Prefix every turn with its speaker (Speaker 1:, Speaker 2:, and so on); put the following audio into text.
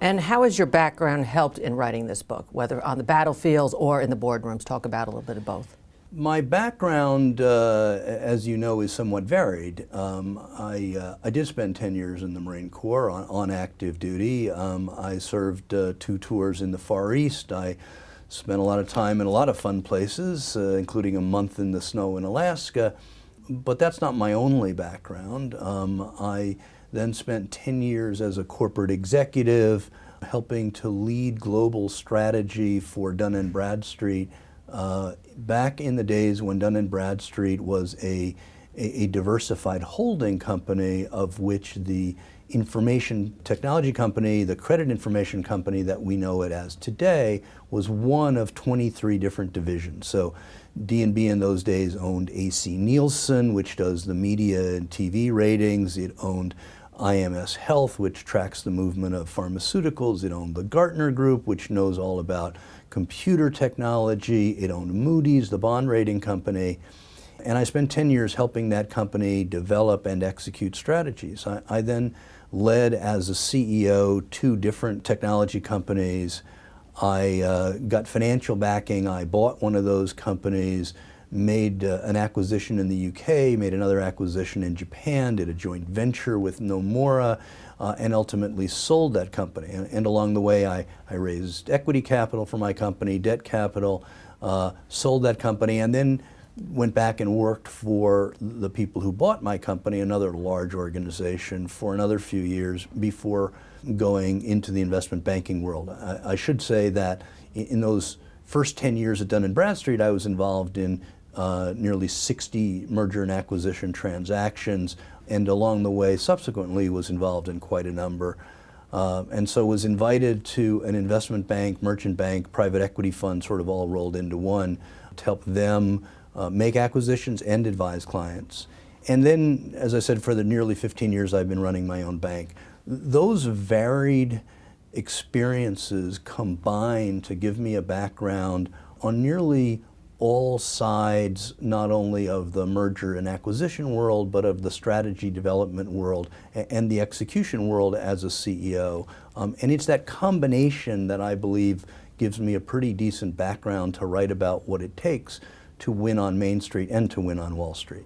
Speaker 1: And how has your background helped in writing this book, whether on the battlefields or in the boardrooms? Talk about a little bit of both.
Speaker 2: My background, as you know, is somewhat varied. I did spend 10 years in the Marine Corps on active duty. I served 2 tours in the Far East. I spent a lot of time in a lot of fun places, including a month in the snow in Alaska. But that's not my only background. I then spent 10 years as a corporate executive, helping to lead global strategy for Dun & Bradstreet. Back in the days when Dun & Bradstreet was a diversified holding company, of which the information technology company, the credit information company that we know it as today, was one of 23 different divisions. So D&B in those days owned AC Nielsen, which does the media and TV ratings. It owned IMS Health, which tracks the movement of pharmaceuticals. It owned the Gartner Group, which knows all about computer technology. It owned Moody's, the bond rating company. And I spent 10 years helping that company develop and execute strategies. I then led as a CEO 2 different technology companies. I got financial backing. I bought one of those companies, made an acquisition in the UK, made another acquisition in Japan, did a joint venture with Nomura, and ultimately sold that company. And along the way, I raised equity capital for my company, debt capital, sold that company, and then went back and worked for the people who bought my company, another large organization, for another few years before going into the investment banking world. I should say that in those first 10 years at Dun & Bradstreet, I was involved in nearly 60 merger and acquisition transactions, and along the way subsequently was involved in quite a number. And so was invited to an investment bank, merchant bank, private equity fund, sort of all rolled into one, to help them make acquisitions and advise clients. And then, as I said, for the nearly 15 years I've been running my own bank. Those varied experiences combined to give me a background on nearly all sides, not only of the merger and acquisition world, but of the strategy development world and the execution world as a CEO. And it's that combination that I believe gives me a pretty decent background to write about what it takes to win on Main Street and to win on Wall Street.